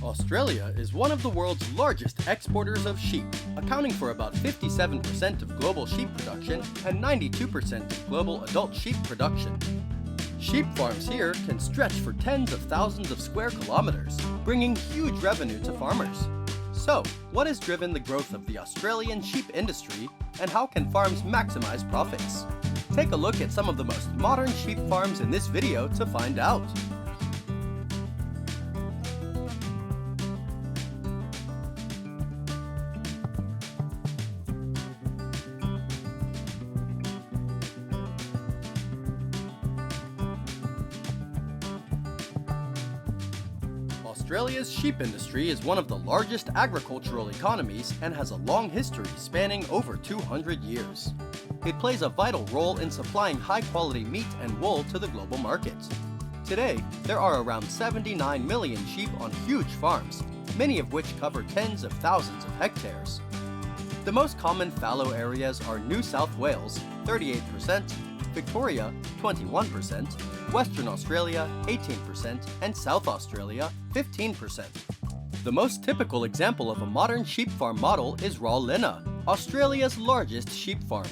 Australia is one of the world's largest exporters of sheep, accounting for about 57% of global sheep production and 92% of global adult sheep production. Sheep farms here can stretch for tens of thousands of square kilometers, bringing huge revenue to farmers. So, what has driven the growth of the Australian sheep industry, and how can farms maximize profits? Take a look at some of the most modern sheep farms in this video to find out. Australia's sheep industry is one of the largest agricultural economies and has a long history spanning over 200 years. It plays a vital role in supplying high-quality meat and wool to the global market. Today, there are around 79 million sheep on huge farms, many of which cover tens of thousands of hectares. The most common fallow areas are New South Wales, 38%, Victoria, 21%, Western Australia, 18%, and South Australia, 15%. The most typical example of a modern sheep farm model is Rawlinna, Australia's largest sheep farm.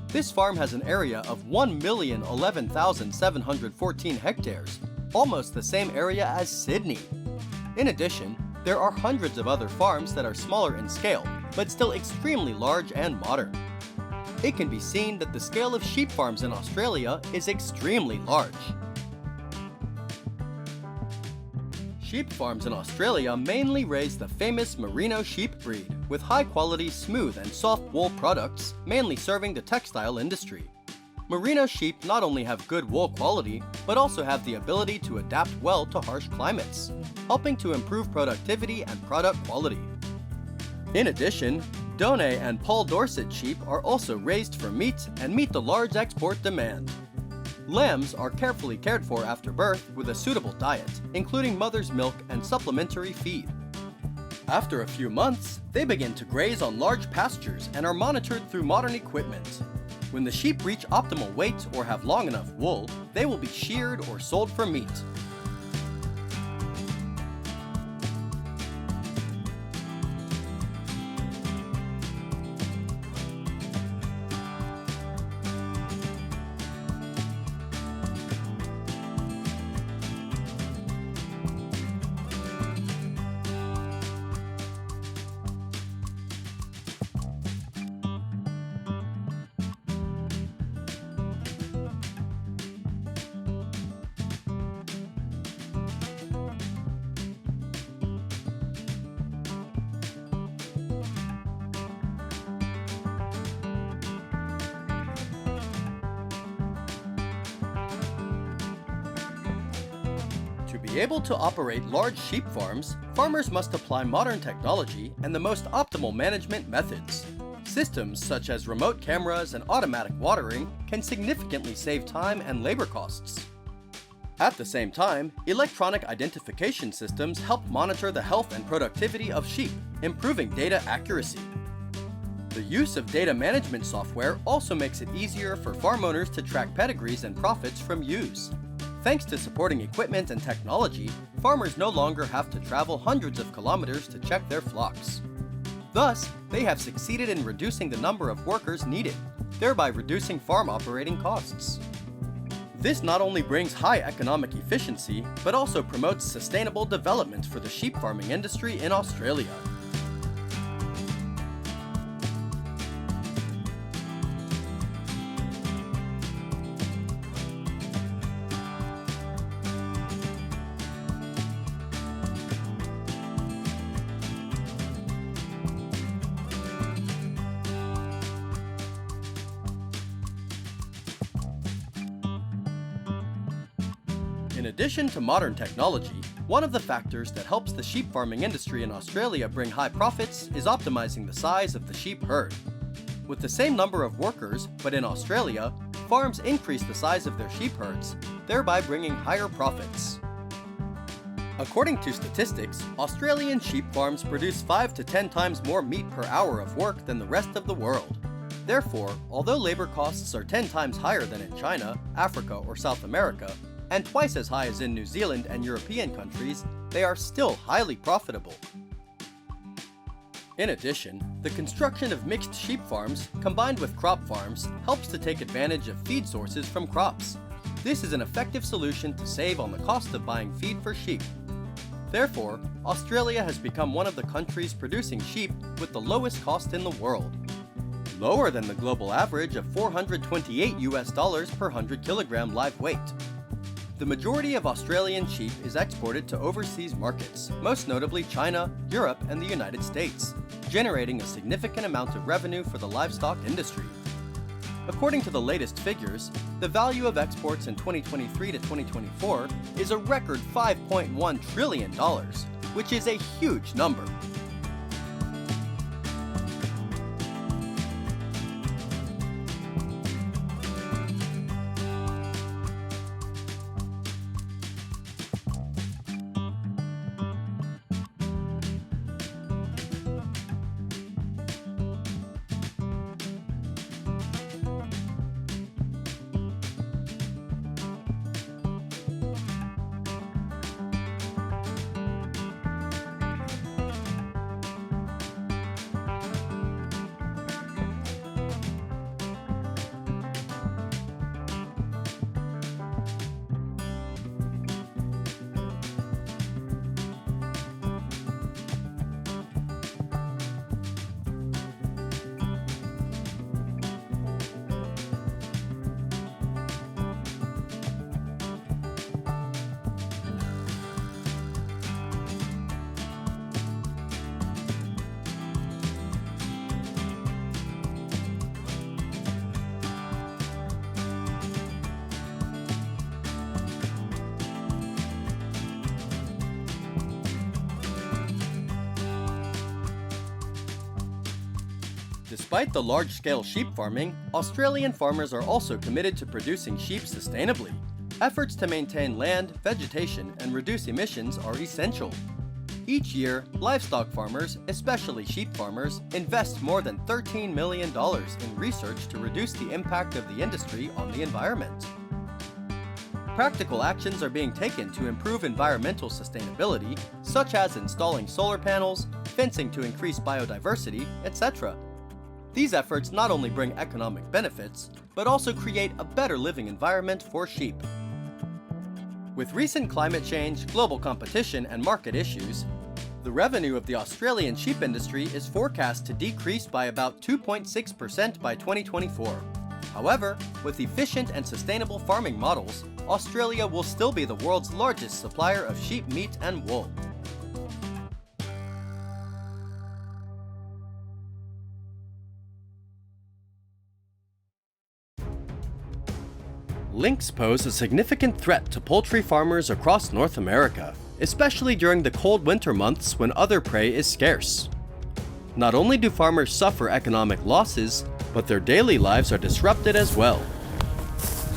This farm has an area of 1,011,714 hectares, almost the same area as Sydney. In addition, there are hundreds of other farms that are smaller in scale, but still extremely large and modern. It can be seen that the scale of sheep farms in Australia is extremely large. Sheep farms in Australia mainly raise the famous Merino sheep breed, with high-quality smooth and soft wool products, mainly serving the textile industry. Merino sheep not only have good wool quality, but also have the ability to adapt well to harsh climates, helping to improve productivity and product quality. In addition, Donnay and Paul Dorset sheep are also raised for meat and meet the large export demand. Lambs are carefully cared for after birth with a suitable diet, including mother's milk and supplementary feed. After a few months, they begin to graze on large pastures and are monitored through modern equipment. When the sheep reach optimal weight or have long enough wool, they will be sheared or sold for meat. To be able to operate large sheep farms, farmers must apply modern technology and the most optimal management methods. Systems such as remote cameras and automatic watering can significantly save time and labor costs. At the same time, electronic identification systems help monitor the health and productivity of sheep, improving data accuracy. The use of data management software also makes it easier for farm owners to track pedigrees and profits from ewes. Thanks to supporting equipment and technology, farmers no longer have to travel hundreds of kilometers to check their flocks. Thus, they have succeeded in reducing the number of workers needed, thereby reducing farm operating costs. This not only brings high economic efficiency, but also promotes sustainable development for the sheep farming industry in Australia. In addition to modern technology, one of the factors that helps the sheep farming industry in Australia bring high profits is optimizing the size of the sheep herd. With the same number of workers, but in Australia, farms increase the size of their sheep herds, thereby bringing higher profits. According to statistics, Australian sheep farms produce 5 to 10 times more meat per hour of work than the rest of the world. Therefore, although labor costs are 10 times higher than in China, Africa, or South America, and twice as high as in New Zealand and European countries, they are still highly profitable. In addition, the construction of mixed sheep farms combined with crop farms helps to take advantage of feed sources from crops. This is an effective solution to save on the cost of buying feed for sheep. Therefore, Australia has become one of the countries producing sheep with the lowest cost in the world, lower than the global average of $428 per 100 kilogram live weight. The majority of Australian sheep is exported to overseas markets, most notably China, Europe, and the United States, generating a significant amount of revenue for the livestock industry. According to the latest figures, the value of exports in 2023 to 2024 is a record $5.1 trillion, which is a huge number. Despite the large-scale sheep farming, Australian farmers are also committed to producing sheep sustainably. Efforts to maintain land, vegetation, and reduce emissions are essential. Each year, livestock farmers, especially sheep farmers, invest more than $13 million in research to reduce the impact of the industry on the environment. Practical actions are being taken to improve environmental sustainability, such as installing solar panels, fencing to increase biodiversity, etc. These efforts not only bring economic benefits, but also create a better living environment for sheep. With recent climate change, global competition, and market issues, the revenue of the Australian sheep industry is forecast to decrease by about 2.6% by 2024. However, with efficient and sustainable farming models, Australia will still be the world's largest supplier of sheep meat and wool. Lynx pose a significant threat to poultry farmers across North America, especially during the cold winter months when other prey is scarce. Not only do farmers suffer economic losses, but their daily lives are disrupted as well.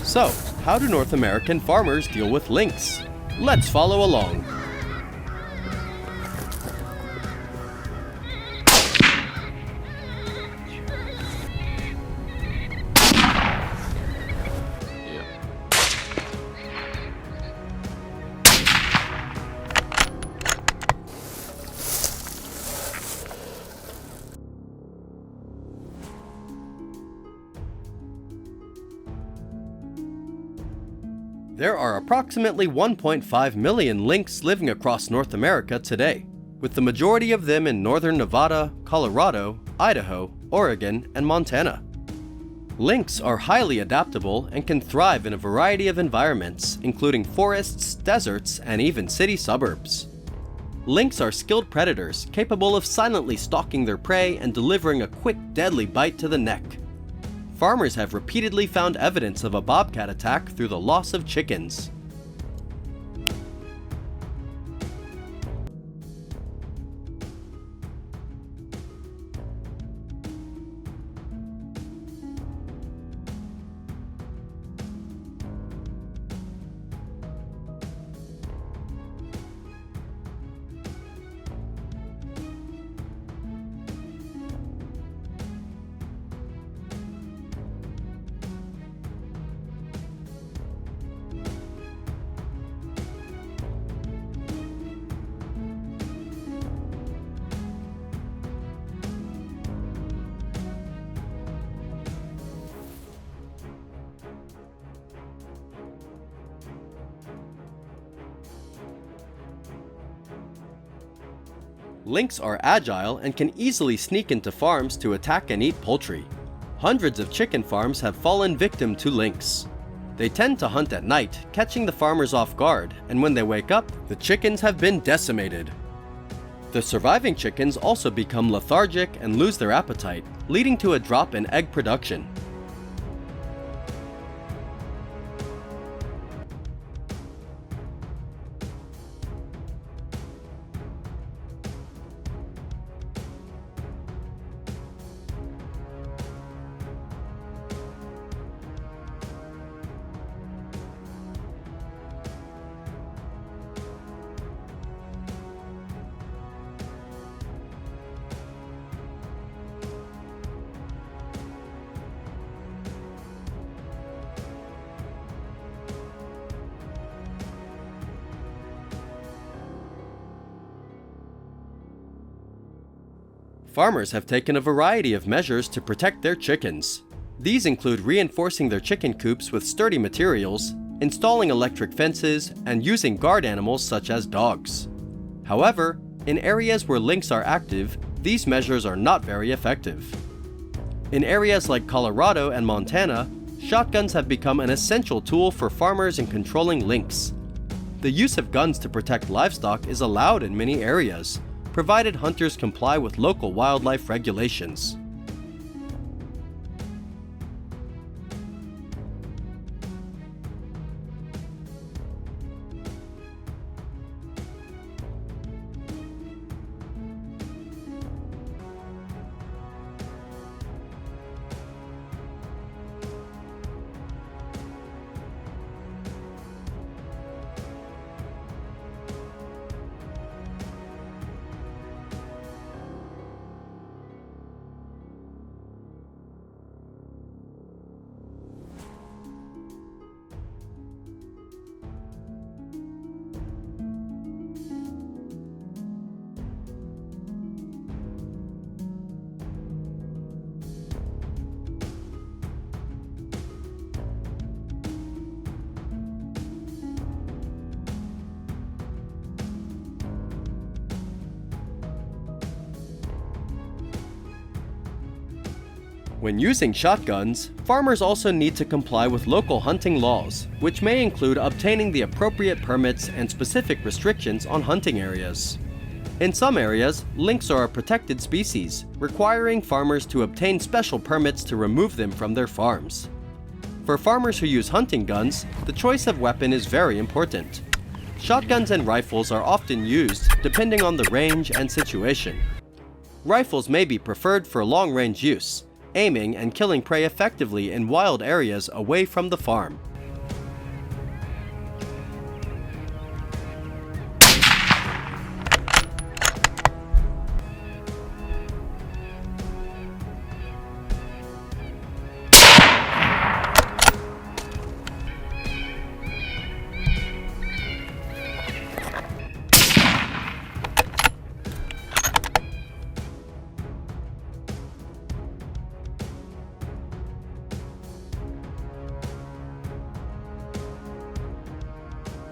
So, how do North American farmers deal with lynx? Let's follow along. There are approximately 1.5 million lynx living across North America today, with the majority of them in northern Nevada, Colorado, Idaho, Oregon, and Montana. Lynx are highly adaptable and can thrive in a variety of environments, including forests, deserts, and even city suburbs. Lynx are skilled predators capable of silently stalking their prey and delivering a quick, deadly bite to the neck. Farmers have repeatedly found evidence of a bobcat attack through the loss of chickens. Lynx are agile and can easily sneak into farms to attack and eat poultry. Hundreds of chicken farms have fallen victim to lynx. They tend to hunt at night, catching the farmers off guard, and when they wake up, the chickens have been decimated. The surviving chickens also become lethargic and lose their appetite, leading to a drop in egg production. Farmers have taken a variety of measures to protect their chickens. These include reinforcing their chicken coops with sturdy materials, installing electric fences, and using guard animals such as dogs. However, in areas where lynx are active, these measures are not very effective. In areas like Colorado and Montana, shotguns have become an essential tool for farmers in controlling lynx. The use of guns to protect livestock is allowed in many areas, provided hunters comply with local wildlife regulations. When using shotguns, farmers also need to comply with local hunting laws, which may include obtaining the appropriate permits and specific restrictions on hunting areas. In some areas, lynx are a protected species, requiring farmers to obtain special permits to remove them from their farms. For farmers who use hunting guns, the choice of weapon is very important. Shotguns and rifles are often used depending on the range and situation. Rifles may be preferred for long-range use, aiming and killing prey effectively in wild areas away from the farm.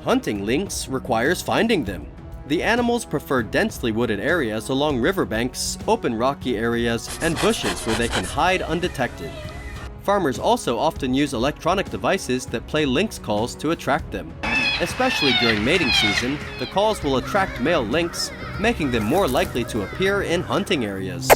Hunting lynx requires finding them. The animals prefer densely wooded areas along riverbanks, open rocky areas, and bushes where they can hide undetected. Farmers also often use electronic devices that play lynx calls to attract them. Especially during mating season, the calls will attract male lynx, making them more likely to appear in hunting areas.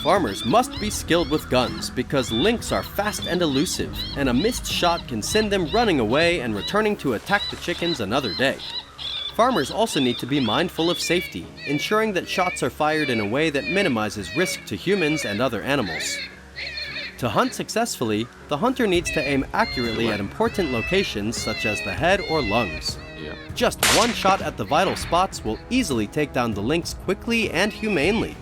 Farmers must be skilled with guns because lynx are fast and elusive, and a missed shot can send them running away and returning to attack the chickens another day. Farmers also need to be mindful of safety, ensuring that shots are fired in a way that minimizes risk to humans and other animals. To hunt successfully, the hunter needs to aim accurately at important locations such as the head or lungs. Just one shot at the vital spots will easily take down the lynx quickly and humanely.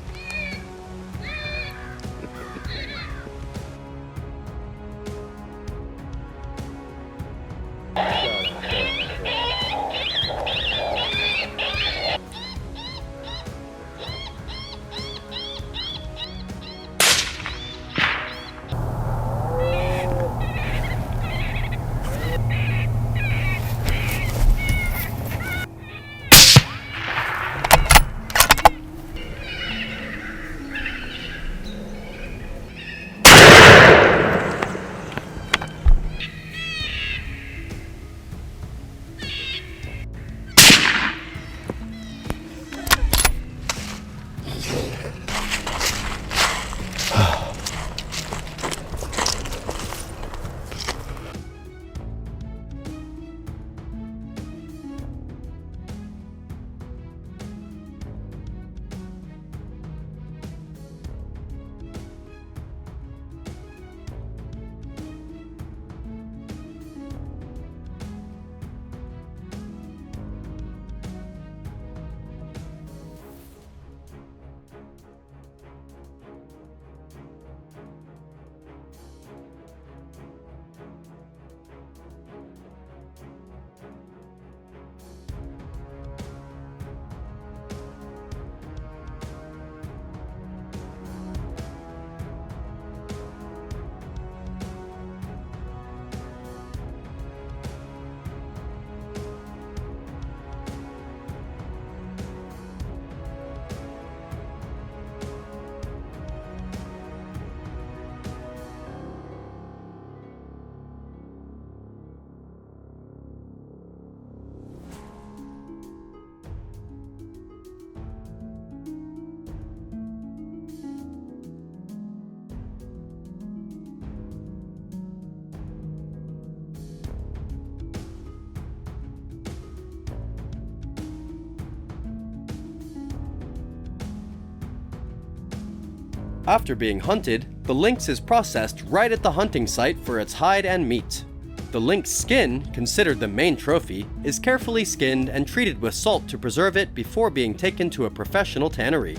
After being hunted, the lynx is processed right at the hunting site for its hide and meat. The lynx skin, considered the main trophy, is carefully skinned and treated with salt to preserve it before being taken to a professional tannery.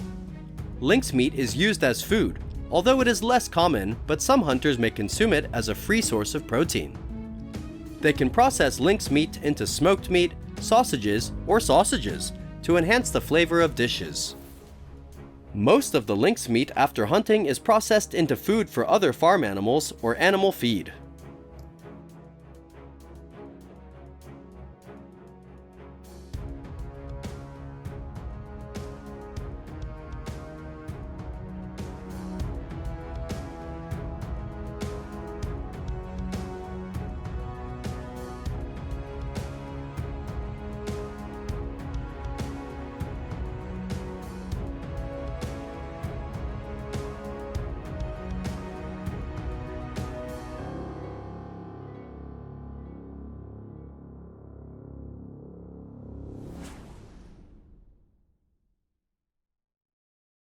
Lynx meat is used as food, although it is less common, but some hunters may consume it as a free source of protein. They can process lynx meat into smoked meat, sausages, or sausages to enhance the flavor of dishes. Most of the lynx meat after hunting is processed into food for other farm animals or animal feed.